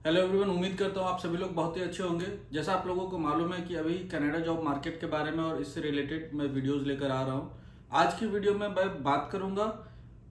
Hello everyone, उम्मीद करता हूँ आप सभी लोग बहुत ही अच्छे होंगे। जैसा आप लोगों को मालूम है कि अभी कनाडा जॉब मार्केट के बारे में और इससे रिलेटेड मैं वीडियोस लेकर आ रहा हूँ। आज की वीडियो में मैं बात करूंगा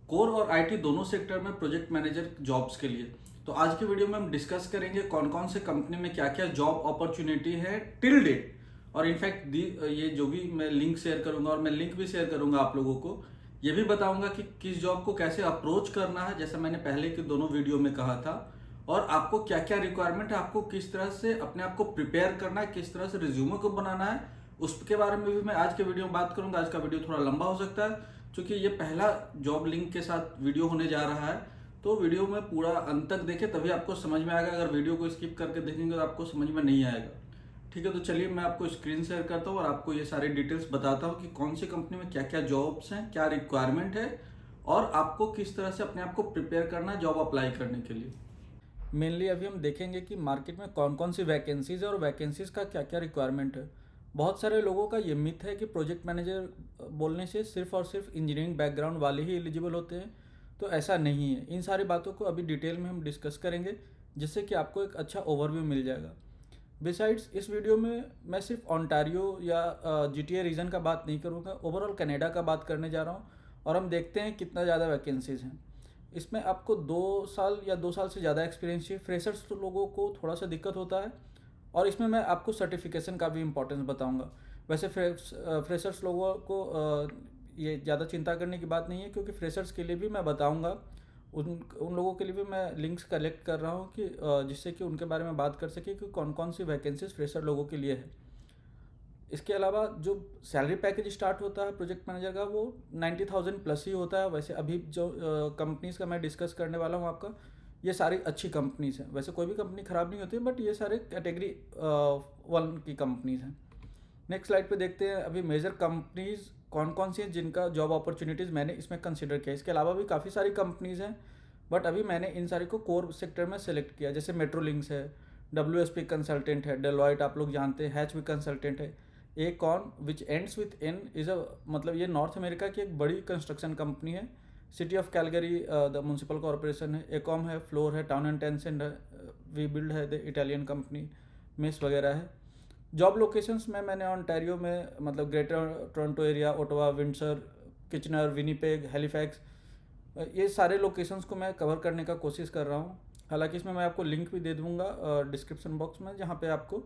कोर और आईटी दोनों सेक्टर में प्रोजेक्ट मैनेजर जॉब्स के लिए। तो आज की वीडियो में हम डिस्कस करेंगे कौन कौन से कंपनी में क्या क्या जॉब अपॉर्चुनिटी है टिल डेट। और इनफैक्ट ये जो भी मैं लिंक शेयर करूंगा और मैं लिंक भी शेयर करूंगा आप लोगों को, ये भी बताऊंगा कि किस जॉब को कैसे अप्रोच करना है, जैसा मैंने पहले के दोनों वीडियो में कहा था। और आपको क्या क्या रिक्वायरमेंट है, आपको किस तरह से अपने आप को प्रिपेयर करना है, किस तरह से रिज्यूमे को बनाना है, उसके बारे में भी मैं आज के वीडियो में बात करूंगा। आज का वीडियो थोड़ा लंबा हो सकता है क्योंकि ये पहला जॉब लिंक के साथ वीडियो होने जा रहा है। तो वीडियो में पूरा अंत तक देखें तभी आपको समझ में आएगा। अगर वीडियो को स्किप करके देखेंगे तो आपको समझ में नहीं आएगा। ठीक है, तो चलिए मैं आपको स्क्रीन शेयर करता हूँ और आपको ये सारी डिटेल्स बताता हूँ कि कौन सी कंपनी में क्या क्या जॉब्स हैं, क्या रिक्वायरमेंट है और आपको किस तरह से अपने आप को प्रिपेयर करना है जॉब अप्लाई करने के लिए। मेनली अभी हम देखेंगे कि मार्केट में कौन कौन सी वैकेंसीज है और वैकेंसीज का क्या क्या रिक्वायरमेंट है। बहुत सारे लोगों का ये मिथ है कि प्रोजेक्ट मैनेजर बोलने से सिर्फ और सिर्फ इंजीनियरिंग बैकग्राउंड वाले ही एलिजिबल होते हैं। तो ऐसा नहीं है। इन सारी बातों को अभी डिटेल में हम डिस्कस करेंगे जिससे कि आपको एक अच्छा ओवरव्यू मिल जाएगा। बिसाइड्स इस वीडियो में मैं सिर्फ ओंटारियो या GTA रीजन का बात नहीं करूँगा, ओवरऑल कनाडा का बात करने जा रहा हूँ। और हम देखते हैं कितना ज़्यादा वैकेंसीज हैं। इसमें आपको 2 साल या 2 साल से ज़्यादा एक्सपीरियंस चाहिए। फ्रेशर्स लोगों को थोड़ा सा दिक्कत होता है। और इसमें मैं आपको सर्टिफिकेशन का भी इम्पोर्टेंस बताऊंगा। वैसे फ्रेशर्स लोगों को ये ज़्यादा चिंता करने की बात नहीं है क्योंकि फ्रेशर्स के लिए भी मैं बताऊंगा। उन लोगों के लिए भी मैं लिंक्स कलेक्ट कर रहा हूँ कि जिससे कि उनके बारे में बात कर सके कि कौन कौन सी वैकेंसीज फ्रेशर लोगों के लिए है। इसके अलावा जो सैलरी पैकेज स्टार्ट होता है प्रोजेक्ट मैनेजर का वो 90,000 प्लस ही होता है। वैसे अभी जो कंपनीज़ का मैं डिस्कस करने वाला हूँ आपका, ये सारी अच्छी कंपनीज़ हैं। वैसे कोई भी कंपनी ख़राब नहीं होती, बट ये सारे कैटेगरी 1 की कंपनीज़ हैं। नेक्स्ट स्लाइड पे देखते हैं अभी मेजर कंपनीज़ कौन कौन सी हैं जिनका जॉब अपॉर्चुनिटीज़ मैंने इसमें कंसिडर किया। इसके अलावा भी काफ़ी सारी कंपनीज़ हैं, बट अभी मैंने इन सारी को कोर सेक्टर में सेलेक्ट किया। जैसे मेट्रोलिंक्स है, WSP कंसल्टेंट है, डेलॉयट आप लोग जानते हैं, HV कंसल्टेंट है, Aecon which ends with N is a मतलब ये नॉर्थ अमेरिका की एक बड़ी कंस्ट्रक्शन कंपनी है। City of Calgary the municipal corporation है, एकॉम है, फ्लोर है, टाउन एंड टेंसेंट है, वी बिल्ड है द इटालियन कंपनी, मेस वगैरह है। जॉब लोकेशंस में मैंने ऑन्टारियो में मतलब Greater Toronto area, Ottawa, Windsor, Kitchener, Winnipeg, Halifax, ये सारे लोकेशंस को मैं कवर करने का कोशिश कर रहा हूँ। हालांकि इसमें मैं आपको लिंक भी दे दूँगा डिस्क्रिप्शन बॉक्स में, जहाँ पे आपको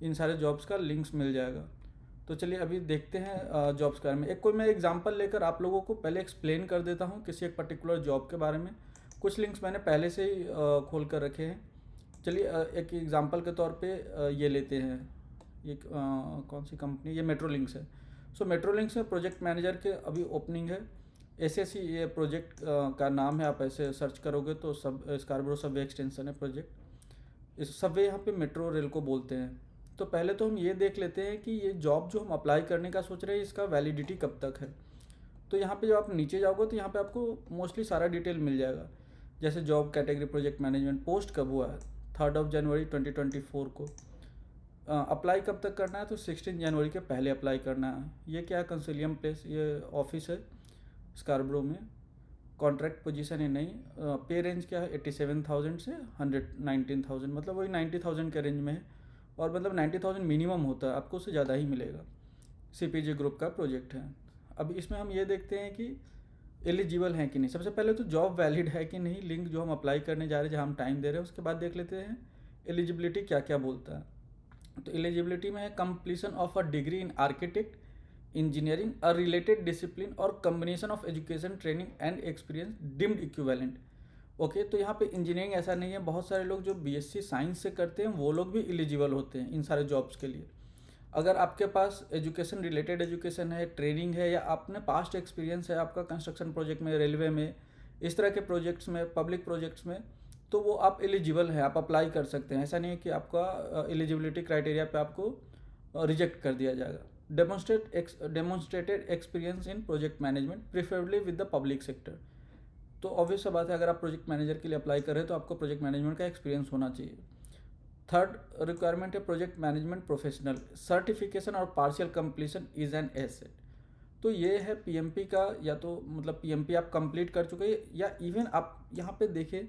इन सारे जॉब्स का लिंक्स मिल जाएगा। तो चलिए अभी देखते हैं जॉब्स के बारे में। मैं एग्जांपल लेकर आप लोगों को पहले एक्सप्लेन कर देता हूँ किसी एक पर्टिकुलर जॉब के बारे में। कुछ लिंक्स मैंने पहले से ही खोल कर रखे हैं। चलिए एक एग्जांपल के तौर पे ये लेते हैं। ये कौन सी कंपनी, ये मेट्रोलिंक्स है। सो मेट्रोलिंक्स में प्रोजेक्ट मैनेजर के अभी ओपनिंग है। SSE ये प्रोजेक्ट का नाम है। आप ऐसे सर्च करोगे तो सब स्कारबरो सबवे एक्सटेंशन है प्रोजेक्ट। इस सबवे यहाँ पे मेट्रो रेल को बोलते हैं। तो पहले तो हम ये देख लेते हैं कि ये जॉब जो हम अप्लाई करने का सोच रहे हैं इसका वैलिडिटी कब तक है। तो यहाँ पे जब आप नीचे जाओगे तो यहाँ पे आपको मोस्टली सारा डिटेल मिल जाएगा। जैसे job category project management, post कब हुआ है 3 जनवरी 2024 को। अप्लाई कब तक करना है तो 16 जनवरी के पहले अप्लाई करना है। ये क्या है, कंसिलियम प्लेस, ये ऑफिस है स्कारब्रो में। कॉन्ट्रैक्ट पोजीशन है नहीं। पे रेंज क्या है 87,000 से 119,000, मतलब वही 90,000 के रेंज में है। और मतलब 90,000 मिनिमम होता है, आपको उससे ज़्यादा ही मिलेगा। CPG ग्रुप का प्रोजेक्ट है। अब इसमें हम ये देखते हैं कि एलिजिबल हैं कि नहीं। सबसे पहले तो जॉब वैलिड है कि नहीं, लिंक जो हम अप्लाई करने जा रहे हैं, जहाँ हम टाइम दे रहे हैं, उसके बाद देख लेते हैं एलिजिबिलिटी क्या क्या बोलता है। तो एलिजिबिलिटी में है completion of a degree in architect, engineering, a related discipline और combination of education, training and experience deemed equivalent. Okay, तो यहाँ पे इंजीनियरिंग ऐसा नहीं है। बहुत सारे लोग जो BSc साइंस से करते हैं वो लोग भी एलिजिबल होते हैं इन सारे जॉब्स के लिए। अगर आपके पास एजुकेशन, रिलेटेड एजुकेशन है, ट्रेनिंग है, या आपने पास्ट एक्सपीरियंस है आपका कंस्ट्रक्शन प्रोजेक्ट में, रेलवे में, इस तरह के प्रोजेक्ट्स में, पब्लिक प्रोजेक्ट्स में, तो वो आप एलिजिबल हैं, आप अप्लाई कर सकते हैं। ऐसा नहीं है कि आपका एलिजिबिलिटी क्राइटेरिया पे आपको रिजेक्ट कर दिया जाएगा। Demonstrated experience in project management preferably with the public sector. तो ऑब्वियस सा बात है, अगर आप प्रोजेक्ट मैनेजर के लिए अप्लाई कर रहे हैं तो आपको प्रोजेक्ट मैनेजमेंट का एक्सपीरियंस होना चाहिए। थर्ड रिक्वायरमेंट है प्रोजेक्ट मैनेजमेंट प्रोफेशनल, सर्टिफिकेशन और partial completion is an asset. तो ये है PMP का, या तो मतलब PMP आप कंप्लीट कर चुके हैं, या इवन आप यहाँ पे देखें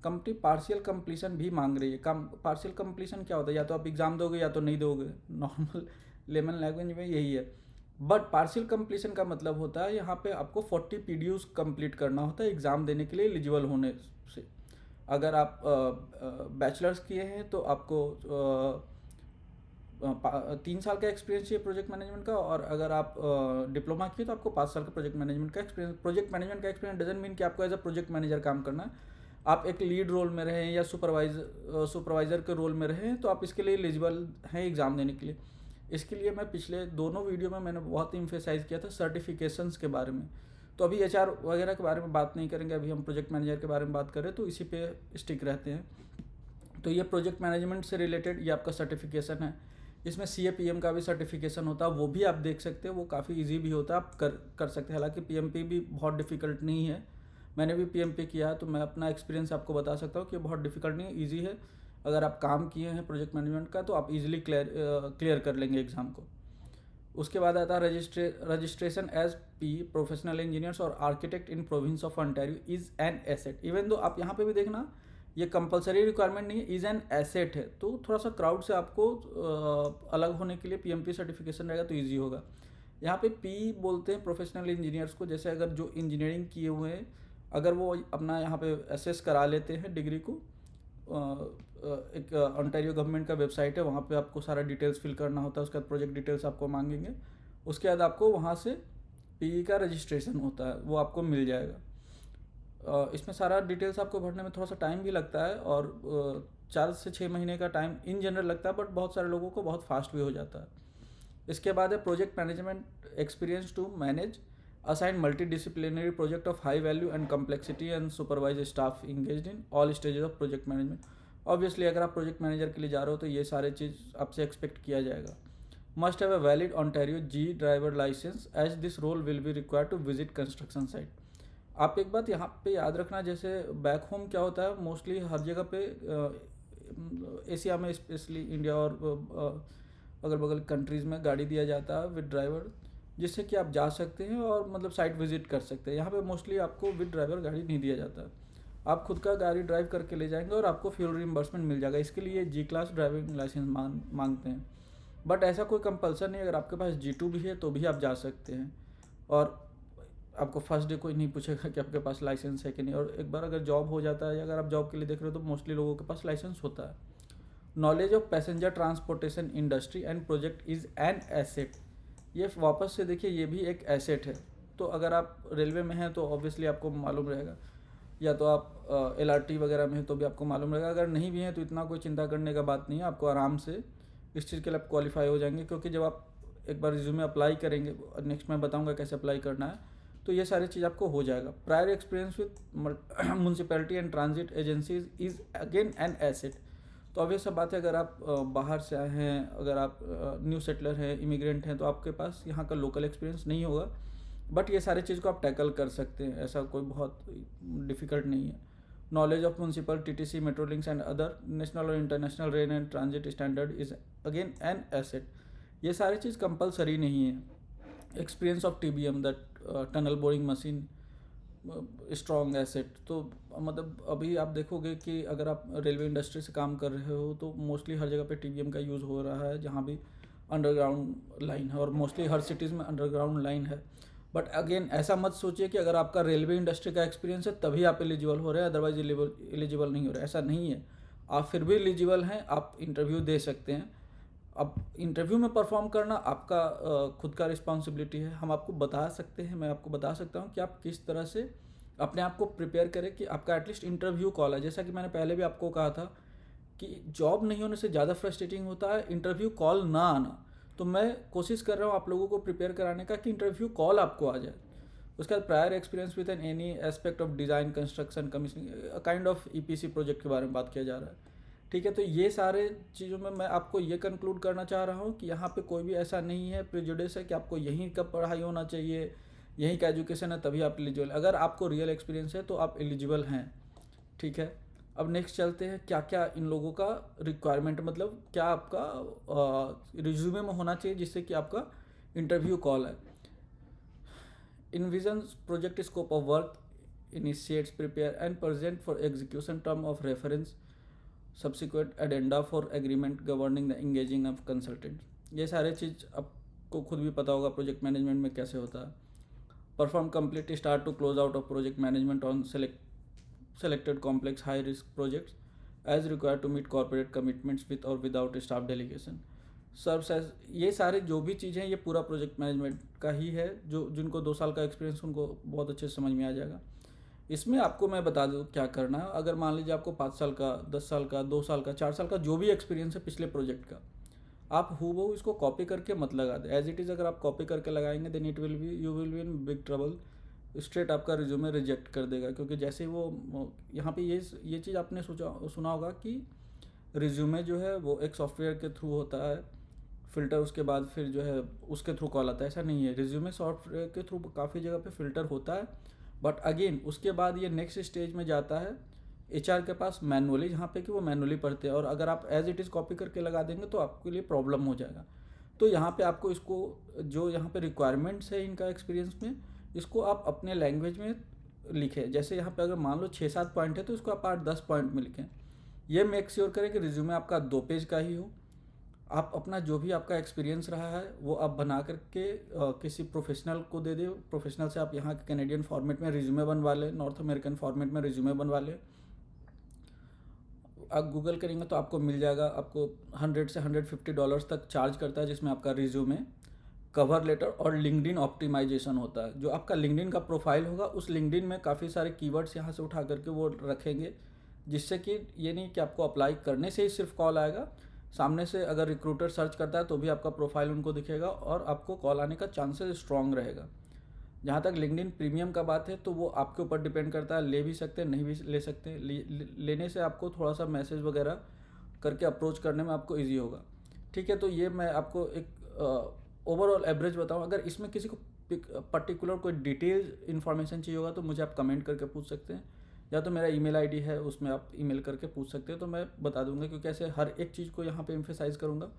कंपनी पार्शियल कंप्लीशन भी मांग रही है। पार्शियल कंप्लीशन क्या होता है, या तो आप एग्ज़ाम दोगे या तो नहीं दोगे, नॉर्मल लेमन लैंग्वेज में यही है। बट पार्शियल कंप्लीशन का मतलब होता है यहाँ पे आपको 40 पीडीयूज कंप्लीट करना होता है एग्ज़ाम देने के लिए एलिजिबल होने से। अगर आप बैचलर्स किए हैं तो आपको 3 साल का एक्सपीरियंस चाहिए प्रोजेक्ट मैनेजमेंट का, और अगर आप डिप्लोमा किए तो आपको 5 साल का प्रोजेक्ट मैनेजमेंट का एक्सपीरियंस। प्रोजेक्ट मैनेजमेंट का एक्सपीरियंस डजंट मीन कि आपको एज अ प्रोजेक्ट मैनेजर काम करना है। आप एक लीड रोल में रहें या सुपरवाइज़र के रोल में रहें तो आप इसके लिए एलिजिबल हैं एग्ज़ाम देने के लिए। इसके लिए मैं पिछले दोनों वीडियो में मैंने बहुत इम्फेसाइज़ किया था सर्टिफिकेशंस के बारे में। तो अभी एचआर वगैरह के बारे में बात नहीं करेंगे, अभी हम प्रोजेक्ट मैनेजर के बारे में बात करें तो इसी पे स्टिक रहते हैं। तो ये प्रोजेक्ट मैनेजमेंट से रिलेटेड ये आपका सर्टिफिकेशन है। इसमें CAPM का भी सर्टिफिकेशन होता है, वो भी आप देख सकते हैं, वो काफ़ी इजी भी होता है, आप कर सकते हैं। हालांकि PMP भी बहुत डिफ़िकल्ट नहीं है, मैंने भी PMP किया है तो मैं अपना एक्सपीरियंस आपको बता सकता हूँ कि बहुत डिफ़िकल्ट नहीं है, ईजी है। अगर आप काम किए हैं प्रोजेक्ट मैनेजमेंट का तो आप इजीली क्लियर कर लेंगे एग्ज़ाम को। उसके बाद आता है registration as P professional engineers और architect in province of Ontario is an asset. Even though आप यहाँ पे भी देखना ये कंपलसरी रिक्वायरमेंट नहीं है, इज़ एन एसेट है, तो थोड़ा सा क्राउड से आपको अलग होने के लिए PMP सर्टिफिकेशन रहेगा तो ईजी होगा। यहाँ पे P बोलते हैं प्रोफेशनल इंजीनियर्स को, जैसे अगर जो इंजीनियरिंग किए हुए हैं अगर वो अपना यहाँ पे असेस करा लेते हैं डिग्री को, एक ऑन्टारियो गवर्नमेंट का वेबसाइट है, वहाँ पे आपको सारा डिटेल्स फिल करना होता है, उसके बाद प्रोजेक्ट डिटेल्स आपको मांगेंगे, उसके बाद आपको वहाँ से PE का रजिस्ट्रेशन होता है, वो आपको मिल जाएगा। इसमें सारा डिटेल्स आपको भरने में थोड़ा सा टाइम भी लगता है और 4 से 6 महीने का टाइम इन जनरल लगता है, बट बहुत सारे लोगों को बहुत फास्ट भी हो जाता है। इसके बाद है project management experience to manage assign multidisciplinary project of high value and complexity and supervise staff engaged in all stages of project management. Obviously अगर आप प्रोजेक्ट मैनेजर के लिए जा रहे हो तो ये सारे चीज़ आपसे एक्सपेक्ट किया जाएगा। Must have a valid Ontario G driver licence as this role will be required to visit construction site. आप एक बात यहाँ पे याद रखना, जैसे बैक होम क्या होता है, मोस्टली हर जगह पे एशिया में स्पेशली इंडिया और अगल बगल कंट्रीज़ में गाड़ी दिया जाता है विद ड्राइवर, जिससे कि आप जा सकते हैं और मतलब साइट विजिट कर सकते हैं। यहाँ पे मोस्टली आपको विद ड्राइवर गाड़ी नहीं दिया जाता, आप खुद का गाड़ी ड्राइव करके ले जाएंगे और आपको फ्यूल रिम्बर्समेंट मिल जाएगा। इसके लिए G क्लास ड्राइविंग लाइसेंस मांगते हैं, बट ऐसा कोई कंपल्सन नहीं, अगर आपके पास G2 भी है तो भी आप जा सकते हैं और आपको फर्स्ट डे कोई नहीं पूछेगा कि आपके पास लाइसेंस है कि नहीं। और एक बार अगर जॉब हो जाता है या अगर आप जॉब के लिए देख रहे हो तो मोस्टली लोगों के पास लाइसेंस होता है। Knowledge of passenger transportation industry and project is an asset. ये वापस से देखिए, ये भी एक एसेट है। तो अगर आप रेलवे में हैं तो ऑब्वियसली आपको मालूम रहेगा, या तो आप LRT वगैरह में हैं तो भी आपको मालूम रहेगा। अगर नहीं भी हैं तो इतना कोई चिंता करने का बात नहीं है, आपको आराम से इस चीज़ के लिए आप क्वालिफाई हो जाएंगे, क्योंकि जब आप एक बार रिज्यूमे अप्लाई करेंगे, नेक्स्ट मैं बताऊँगा कैसे अप्लाई करना है, तो ये सारी चीज़ आपको हो जाएगा। Prior experience with municipality and transit agencies is again an asset. तो ऑब्वियस सा बात है, अगर आप बाहर से आए हैं, अगर आप न्यू सेटलर हैं, इमिग्रेंट हैं, तो आपके पास यहाँ का लोकल एक्सपीरियंस नहीं होगा, बट ये सारी चीज़ को आप टैकल कर सकते हैं, ऐसा कोई बहुत डिफ़िकल्ट नहीं है। Knowledge of municipal TTC metro links and other national और international rail and transit standard is again an asset. ये सारी चीज़ कंपलसरी नहीं है। Experience of TBM that tunnel boring machine strong asset. तो मतलब अभी आप देखोगे कि अगर आप रेलवे इंडस्ट्री से काम कर रहे हो तो मोस्टली हर जगह पे TBM का यूज़ हो रहा है, जहाँ भी अंडरग्राउंड लाइन है, और मोस्टली हर सिटीज़ में अंडरग्राउंड लाइन है। बट अगेन ऐसा मत सोचिए कि अगर आपका रेलवे इंडस्ट्री का एक्सपीरियंस है तभी आप एलिजिबल हो रहे हैं, अदरवाइज एलिजिबल नहीं हो रहे, ऐसा नहीं है। आप फिर भी एलिजिबल हैं, आप इंटरव्यू दे सकते हैं। अब इंटरव्यू में परफॉर्म करना आपका खुद का रिस्पॉन्सिबिलिटी है। हम आपको बता सकते हैं, मैं आपको बता सकता हूँ कि आप किस तरह से अपने आप को प्रिपेयर करें कि आपका एटलीस्ट इंटरव्यू कॉल है। जैसा कि मैंने पहले भी आपको कहा था कि जॉब नहीं होने से ज़्यादा फ्रस्ट्रेटिंग होता है इंटरव्यू कॉल ना आना। तो मैं कोशिश कर रहा हूँ आप लोगों को प्रिपेयर कराने का कि इंटरव्यू कॉल आपको आ जाए। उसके बाद prior experience with an any aspect of design, construction, commissioning, kind of EPC project के बारे में बात किया जा रहा है। ठीक है, तो ये सारे चीज़ों में मैं आपको ये कंक्लूड करना चाह रहा हूँ कि यहाँ पे कोई भी ऐसा नहीं है प्रेजुडिस है कि आपको यहीं का पढ़ाई होना चाहिए, यहीं का एजुकेशन है तभी आप एलिजिबल। अगर आपको रियल एक्सपीरियंस है तो आप एलिजिबल हैं। ठीक है, अब नेक्स्ट चलते हैं क्या क्या इन लोगों का रिक्वायरमेंट, मतलब क्या आपका रिज्यूमे में होना चाहिए जिससे कि आपका इंटरव्यू कॉल है। इनविजन project scope of work initiates, prepare and present for execution term of reference, subsequent addenda for agreement governing the engaging of consultant. ये सारे चीज़ आपको खुद भी पता होगा प्रोजेक्ट मैनेजमेंट में कैसे होता है. Perform complete start to close out of project management on selected complex high risk projects as required to meet corporate commitments with or without staff delegation. Serves as, ये सारे जो भी चीज़ें ये पूरा प्रोजेक्ट मैनेजमेंट का ही है. जो जिनको 2 साल का एक्सपीरियंस उनको बहुत अच्छे से समझ में आ जाएगा. इसमें आपको मैं बता दूँ क्या करना है. अगर मान लीजिए आपको 5 साल का, 10 साल का, 2 साल का, 4 साल का जो भी एक्सपीरियंस है पिछले प्रोजेक्ट का, आप हूबहू इसको कॉपी करके मत लगा दें. एज इट इज़ अगर आप कॉपी करके लगाएंगे then you will be in big trouble. Straight आपका रिज्यूमे रिजेक्ट कर देगा. क्योंकि जैसे ही वो यहाँ पे ये चीज़ आपने सुना होगा कि रिज्यूमे जो है वो एक सॉफ्टवेयर के थ्रू होता है फ़िल्टर, उसके बाद फिर जो है उसके थ्रू कॉल आता है. ऐसा नहीं है. रिज्यूमे सॉफ्टवेयर के थ्रू काफ़ी जगह पे फ़िल्टर होता है, बट अगेन उसके बाद ये नेक्स्ट स्टेज में जाता है HR के पास मैनुअली, जहाँ पे कि वो मैनुअली पढ़ते हैं. और अगर आप एज इट इज़ कॉपी करके लगा देंगे तो आपके लिए प्रॉब्लम हो जाएगा. तो यहाँ पे आपको इसको जो यहाँ पे रिक्वायरमेंट्स है इनका एक्सपीरियंस में, इसको आप अपने लैंग्वेज में लिखें. जैसे यहाँ पे अगर मान लो 6-7 पॉइंट है तो इसको आप 8-10 पॉइंट में लिखें. ये मेक श्योर करें कि रिज्यूमे आपका 2 पेज का ही हो. आप अपना जो भी आपका एक्सपीरियंस रहा है वो आप बना करके किसी प्रोफेशनल को दे दें. प्रोफेशनल से आप यहाँ के कैनेडियन फॉर्मेट में रिज्यूमे बनवा लें, नॉर्थ अमेरिकन फॉर्मेट में रिज्यूमे बनवा लें. आप गूगल करेंगे तो आपको मिल जाएगा. आपको $100 से $150 तक चार्ज करता है, जिसमें आपका रिज्यूमे, कवर लेटर और लिंक्डइन ऑप्टिमाइजेशन होता है. जो आपका लिंक्डइन का प्रोफाइल होगा उस लिंक्डइन में काफ़ी सारे कीवर्ड्स यहाँ से उठा करके वो रखेंगे, जिससे कि ये नहीं कि आपको अप्लाई करने से ही सिर्फ कॉल आएगा. सामने से अगर रिक्रूटर सर्च करता है तो भी आपका प्रोफाइल उनको दिखेगा और आपको कॉल आने का चांसेस स्ट्रॉन्ग रहेगा. जहाँ तक लिंक्डइन प्रीमियम का बात है तो वो आपके ऊपर डिपेंड करता है. ले भी सकते हैं, नहीं भी ले सकते हैं. लेने से आपको थोड़ा सा मैसेज वगैरह करके अप्रोच करने में आपको ईजी होगा. ठीक है, तो ये मैं आपको एक ओवरऑल एवरेज बताऊँ. अगर इसमें किसी को पर्टिकुलर कोई डिटेल इन्फॉर्मेशन चाहिए होगा तो मुझे आप कमेंट करके पूछ सकते हैं, या तो मेरा ईमेल आईडी है उसमें आप ईमेल करके पूछ सकते हैं, तो मैं बता दूंगा. क्योंकि ऐसे हर एक चीज़ को यहाँ पे एम्फेसाइज करूँगा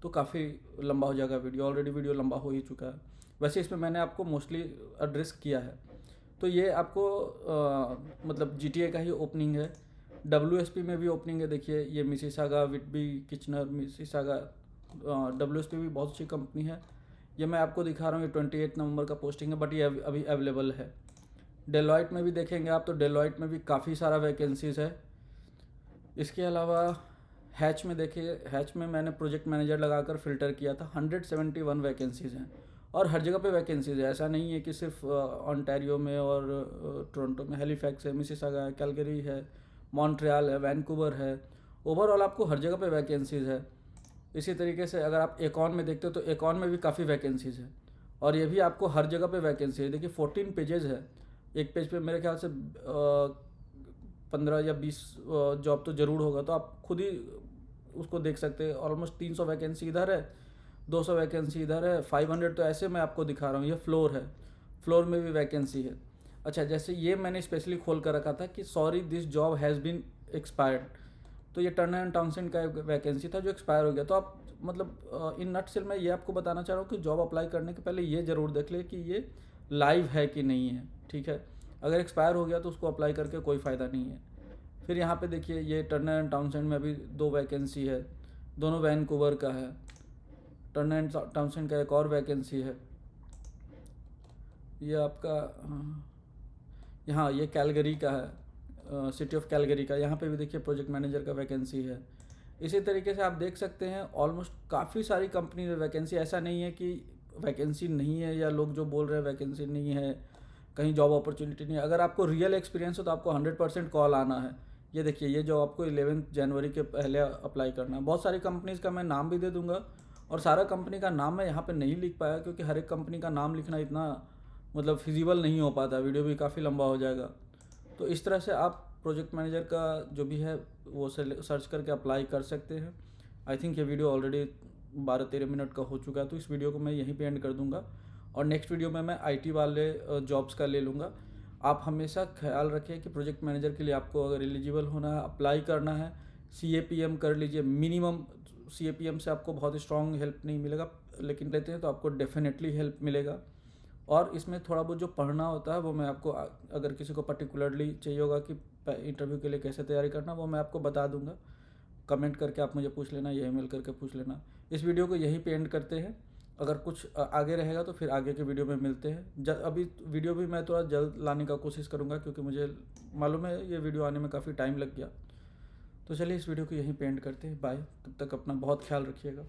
तो काफ़ी लंबा हो जाएगा वीडियो. ऑलरेडी वीडियो लंबा हो ही चुका है. वैसे इसमें मैंने आपको मोस्टली एड्रेस किया है. तो ये आपको मतलब GTA का ही ओपनिंग है. WSP में भी ओपनिंग है. देखिए ये मिसिसागा, विटबी, किचनर, मिसिसागा, WSP भी बहुत अच्छी कंपनी है. ये मैं आपको दिखा रहा हूँ, ये 28 नवंबर का पोस्टिंग है, बट ये अभी अवेलेबल है. डेलॉयट में भी देखेंगे आप तो डेलॉयट में भी काफ़ी सारा वैकेंसीज़ है. इसके अलावा हैच में देखिए, हैच में मैंने प्रोजेक्ट मैनेजर लगाकर फ़िल्टर किया था. 171 वैकेंसीज़ हैं और हर जगह पे वैकेंसीज़ है. ऐसा नहीं है कि सिर्फ ऑन्टारियो में और टोरंटो में. हैलिफैक्स है, मिसिसागा है, कैलगरी है, मॉन्ट्रियल है, वैंकूवर है. ओवरऑल आपको हर जगह पे वैकेंसीज़ है. इसी तरीके से अगर आप एकॉन में देखते हो तो एकॉन में भी काफ़ी वैकेंसीज़ है और ये भी आपको हर जगह पे वैकेंसी है. देखिए 14 पेजेस है. एक पेज पे मेरे ख्याल से 15 या 20 जॉब तो ज़रूर होगा. तो आप खुद ही उसको देख सकते हैं. ऑलमोस्ट 300 वैकेंसी इधर है, 200 वैकेंसी इधर है, 500 तो ऐसे मैं आपको दिखा रहा हूँ. ये फ्लोर है, फ्लोर में भी वैकेंसी है. अच्छा, जैसे ये मैंने स्पेशली खोल कर रखा था कि sorry this job has been expired. तो ये टर्नर एंड टाउनसेंड का एक वैकेंसी था जो एक्सपायर हो गया. तो आप मतलब इन नटसेल मैं ये आपको बताना चाह रहा हूँ कि जॉब अप्लाई करने के पहले ये ज़रूर देख ले कि ये लाइव है कि नहीं है. ठीक है, अगर एक्सपायर हो गया तो उसको अप्लाई करके कोई फ़ायदा नहीं है. फिर यहाँ पे देखिए ये टर्नर एंड टाउनसेंड में अभी 2 वैकेंसी है, दोनों वैनकूवर का है. टर्नर एंड टाउनसेंड का एक और वैकेंसी है. ये आपका यहाँ ये कैलगरी का है, सिटी ऑफ कैलगरी का. यहाँ पे भी देखिए प्रोजेक्ट मैनेजर का वैकेंसी है. इसी तरीके से आप देख सकते हैं ऑलमोस्ट काफ़ी सारी कंपनी में वैकेंसी. ऐसा नहीं है कि वैकेंसी नहीं है या लोग जो बोल रहे हैं वैकेंसी नहीं है, कहीं जॉब अपॉर्चुनिटी नहीं है. अगर आपको रियल एक्सपीरियंस हो तो आपको 100% कॉल आना है. ये देखिए ये जॉब आपको 11 जनवरी के पहले अप्लाई करना है. बहुत सारी कंपनीज़ का मैं नाम भी दे दूँगा और सारा कंपनी का नाम मैं यहाँ पे नहीं लिख पाया क्योंकि हर एक कंपनी का नाम लिखना इतना मतलब फिजिबल नहीं हो पाता. वीडियो भी काफ़ी लंबा हो जाएगा. तो इस तरह से आप प्रोजेक्ट मैनेजर का जो भी है वो सर्च करके अप्लाई कर सकते हैं. आई थिंक ये वीडियो ऑलरेडी 12-13 मिनट का हो चुका है, तो इस वीडियो को मैं यहीं पे एंड कर दूंगा और नेक्स्ट वीडियो में मैं IT वाले जॉब्स का ले लूँगा. आप हमेशा ख्याल रखें कि प्रोजेक्ट मैनेजर के लिए आपको अगर एलिजिबल होना है, अप्लाई करना है, CAPM कर लीजिए. मिनिमम CAPM से आपको बहुत स्ट्रॉन्ग हेल्प नहीं मिलेगा, लेकिन लेते हैं तो आपको डेफिनेटली हेल्प मिलेगा. और इसमें थोड़ा बहुत जो पढ़ना होता है वो मैं आपको अगर किसी को पर्टिकुलरली चाहिए होगा कि इंटरव्यू के लिए कैसे तैयारी करना, वो मैं आपको बता दूंगा। कमेंट करके आप मुझे पूछ लेना या ईमेल करके पूछ लेना। इस वीडियो को यहीं पे एंड करते हैं। अगर कुछ आगे रहेगा तो फिर आगे के वीडियो में मिलते हैं। अभी वीडियो भी मैं थोड़ा जल्द लाने का कोशिश करूँगा, क्योंकि मुझे मालूम है ये वीडियो आने में काफ़ी टाइम लग गया। तो चलिए इस वीडियो को यहीं पे एंड करते हैं। बाय। तब तक अपना बहुत ख्याल रखिएगा।